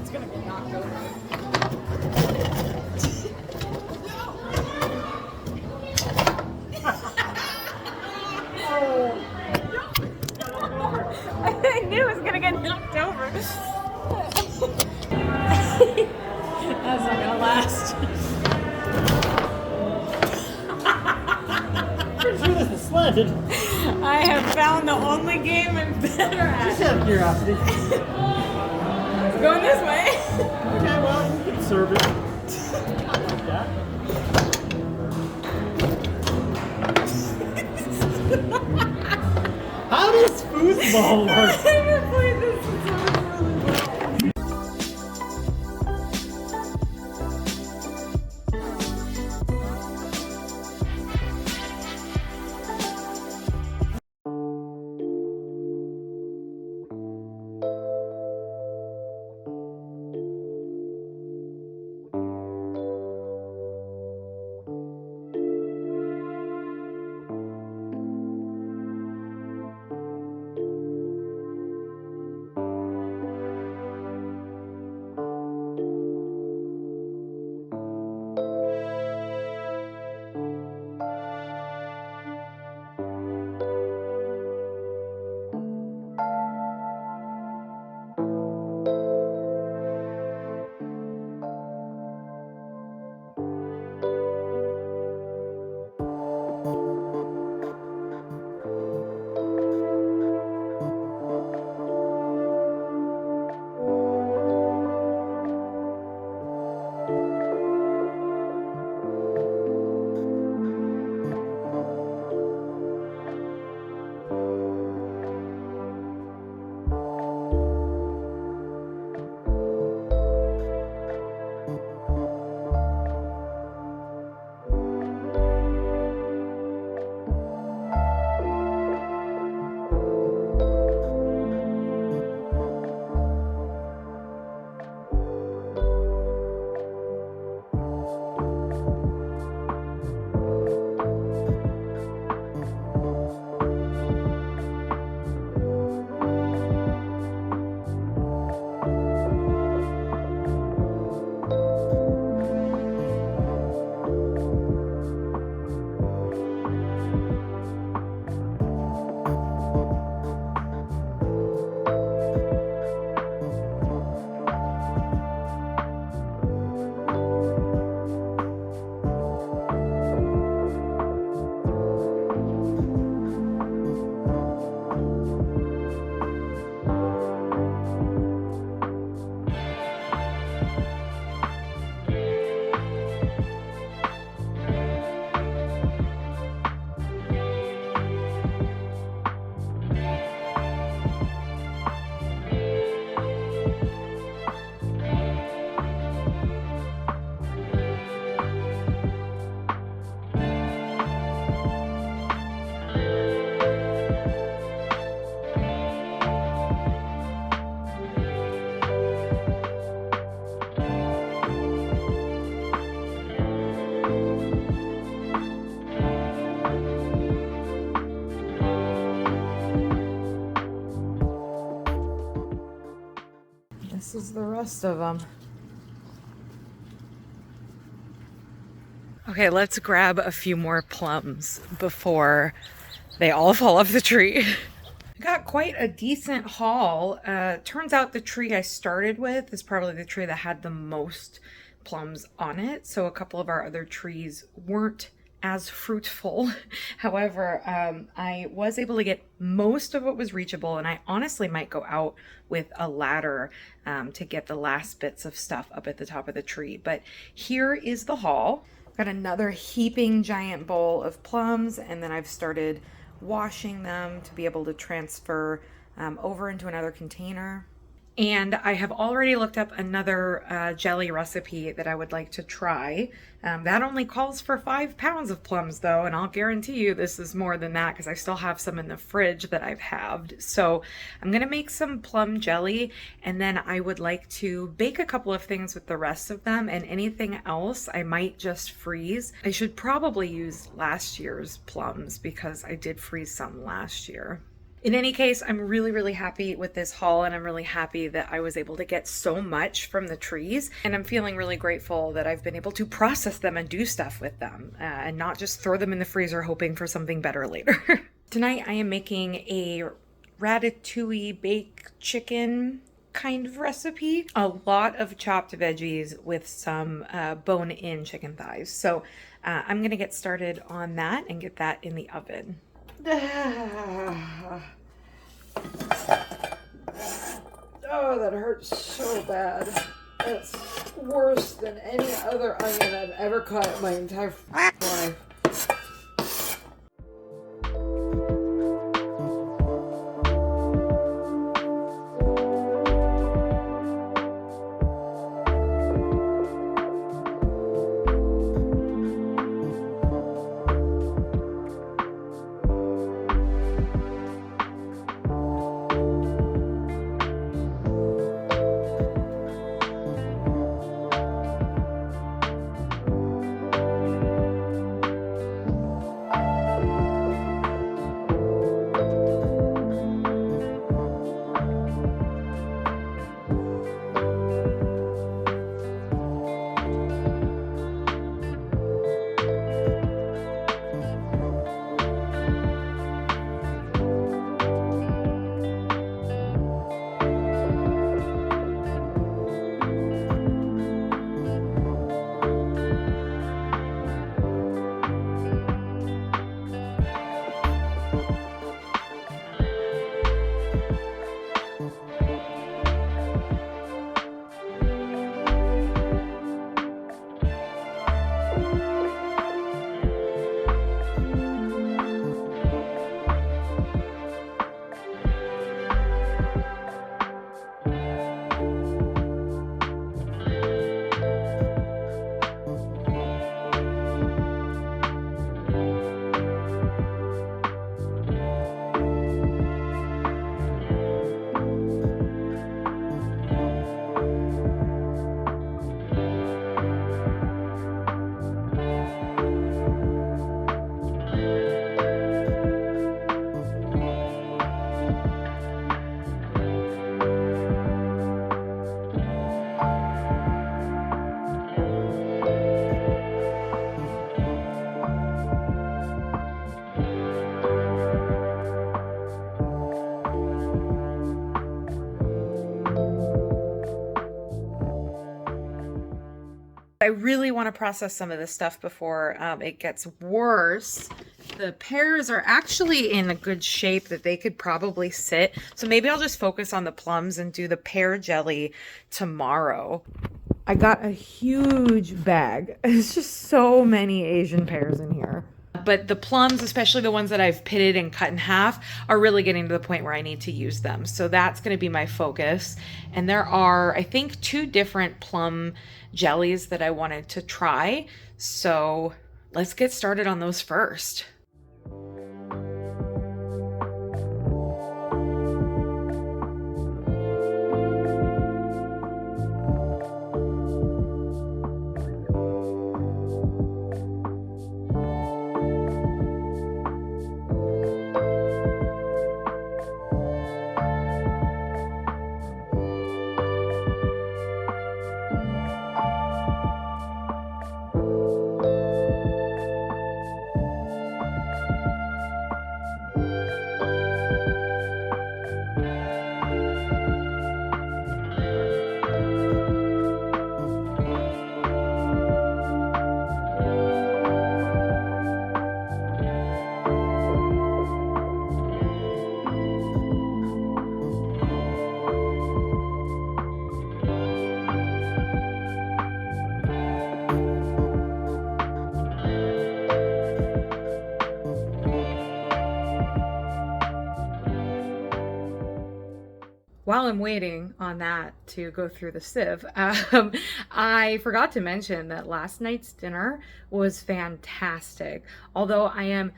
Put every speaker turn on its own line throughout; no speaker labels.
It's gonna get knocked over. I knew it was gonna get knocked over. That's not gonna last.
Pretty sure this is slanted.
I have found the only game I'm better at.
Just out of curiosity.
It's going this way.
Okay, well, you can serve it. Like that. How does foosball work?
I haven't played this since I was really little. This is the rest of them. Okay, let's grab a few more plums before they all fall off the tree. I got quite a decent haul. Turns out the tree I started with is probably the tree that had the most plums on it. So a couple of our other trees weren't as fruitful. However, I was able to get most of what was reachable, and I honestly might go out with a ladder to get the last bits of stuff up at the top of the tree. But here is the haul. Got another heaping giant bowl of plums, and then I've started washing them to be able to transfer over into another container. And I have already looked up another jelly recipe that I would like to try. That only calls for 5 pounds of plums though, and I'll guarantee you this is more than that because I still have some in the fridge that I've halved. So I'm gonna make some plum jelly, and then I would like to bake a couple of things with the rest of them, and anything else I might just freeze. I should probably use last year's plums because I did freeze some last year. In any case, I'm really, really happy with this haul, and I'm really happy that I was able to get so much from the trees. And I'm feeling really grateful that I've been able to process them and do stuff with them and not just throw them in the freezer hoping for something better later. Tonight, I am making a ratatouille baked chicken kind of recipe. A lot of chopped veggies with some bone-in chicken thighs. So I'm going to get started on that and get that in the oven. Oh, that hurts so bad. That's worse than any other onion I've ever cut in my entire life. I really want to process some of this stuff before it gets worse. The pears are actually in a good shape that they could probably sit. So maybe I'll just focus on the plums and do the pear jelly tomorrow. I got a huge bag. It's just so many Asian pears in here. But the plums, especially the ones that I've pitted and cut in half, are really getting to the point where I need to use them. So that's going to be my focus. And there are, I think, 2 different plum jellies that I wanted to try. So let's get started on those first. While I'm waiting on that to go through the sieve, I forgot to mention that last night's dinner was fantastic. Although I am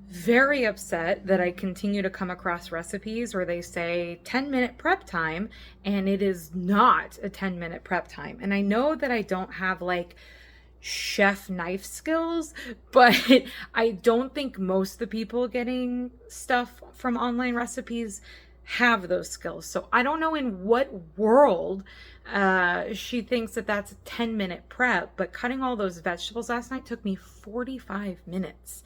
very upset that I continue to come across recipes where they say 10-minute prep time, and it is not a 10-minute prep time. And I know that I don't have like chef knife skills, but I don't think most of the people getting stuff from online recipes have those skills. So I don't know in what world she thinks that that's a 10-minute prep, but cutting all those vegetables last night took me 45 minutes.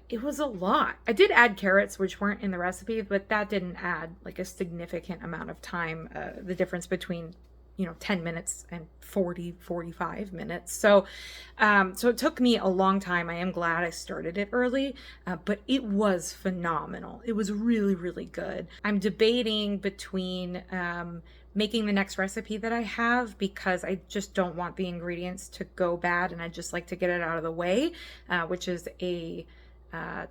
It was a lot. I did add carrots, which weren't in the recipe, but that didn't add like a significant amount of time. The difference between 10 minutes and 45 minutes. So it took me a long time. I am glad I started it early, but it was phenomenal. It was really, really good. I'm debating between making the next recipe that I have, because I just don't want the ingredients to go bad, and I just like to get it out of the way, which is a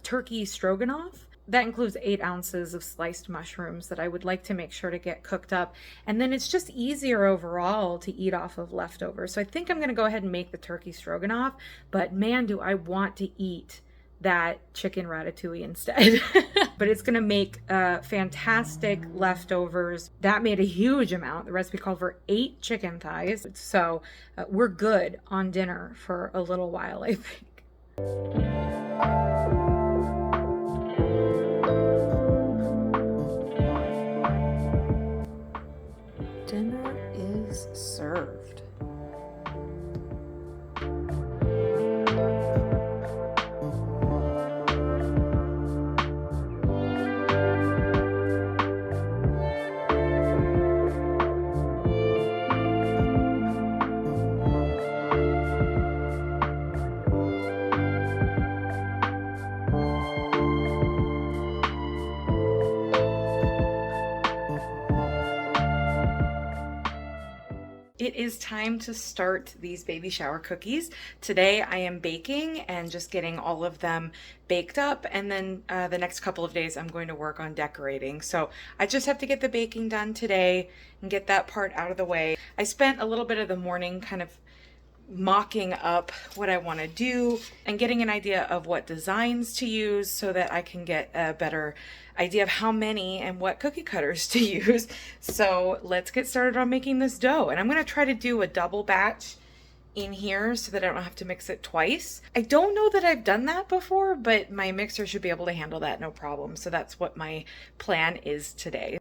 turkey stroganoff. That includes 8 ounces of sliced mushrooms that I would like to make sure to get cooked up. And then it's just easier overall to eat off of leftovers. So I think I'm going to go ahead and make the turkey stroganoff. But man, do I want to eat that chicken ratatouille instead. But it's going to make fantastic leftovers. That made a huge amount. The recipe called for 8 chicken thighs. So we're good on dinner for a little while, I think. Dinner is served. It is time to start these baby shower cookies. Today I am baking and just getting all of them baked up, and then the next couple of days I'm going to work on decorating. So I just have to get the baking done today and get that part out of the way. I spent a little bit of the morning kind of mocking up what I want to do and getting an idea of what designs to use so that I can get a better idea of how many and what cookie cutters to use. So let's get started on making this dough. And I'm going to try to do a double batch in here so that I don't have to mix it twice. I don't know that I've done that before, but my mixer should be able to handle that no problem. So that's what my plan is today.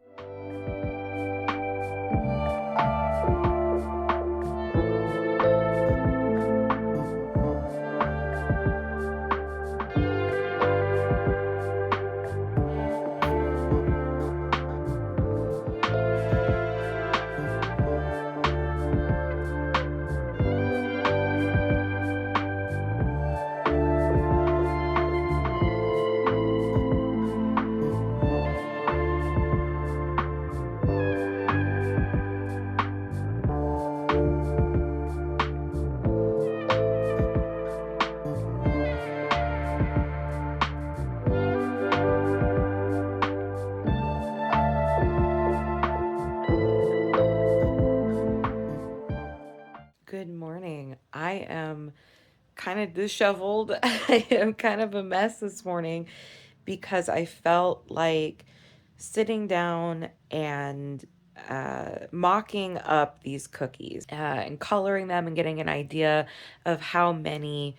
Good morning. I am kind of disheveled. I am kind of a mess this morning because I felt like sitting down and mocking up these cookies and coloring them and getting an idea of how many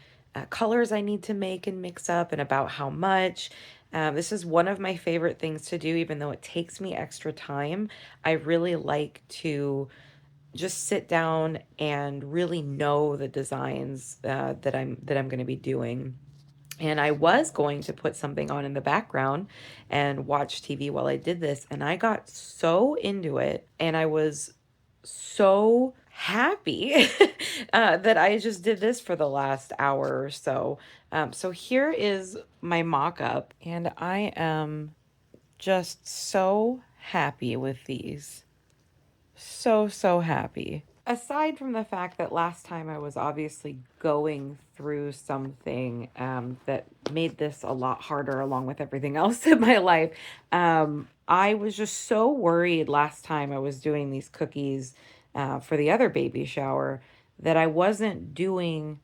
colors I need to make and mix up and about how much. This is one of my favorite things to do, even though it takes me extra time. I really like to just sit down and really know the designs that I'm going to be doing. And I was going to put something on in the background and watch TV while I did this, and I got so into it, and I was so happy that I just did this for the last hour or so. So here is my mock-up, and I am just so happy with these. So happy. Aside from the fact that last time I was obviously going through something that made this a lot harder along with everything else in my life, I was just so worried last time I was doing these cookies for the other baby shower that I wasn't doing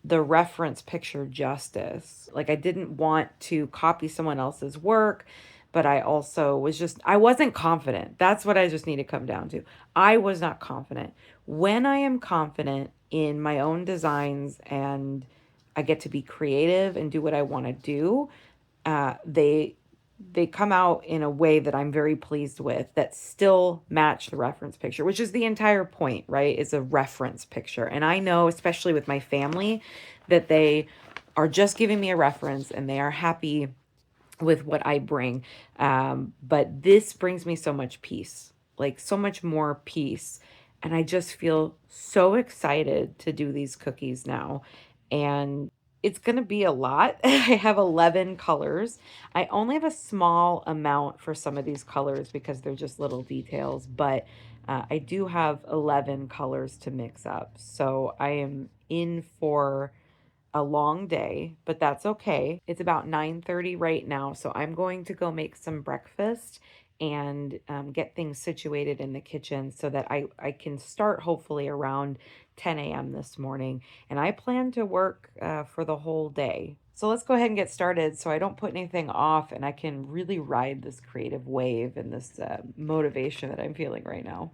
the reference picture justice. Like, I didn't want to copy someone else's work, but I also I wasn't confident. That's what I just need to come down to. I was not confident. When I am confident in my own designs and I get to be creative and do what I want to do, they come out in a way that I'm very pleased with that still match the reference picture, which is the entire point, right? Is a reference picture. And I know, especially with my family, that they are just giving me a reference and they are happy with what I bring. But this brings me so much peace, like so much more peace. And I just feel so excited to do these cookies now. And it's going to be a lot. I have 11 colors. I only have a small amount for some of these colors because they're just little details, but I do have 11 colors to mix up. So I am in for a long day, but that's okay. It's about 9:30 right now, so I'm going to go make some breakfast and get things situated in the kitchen so that I can start hopefully around 10 a.m. this morning. And I plan to work for the whole day. So let's go ahead and get started so I don't put anything off and I can really ride this creative wave and this motivation that I'm feeling right now.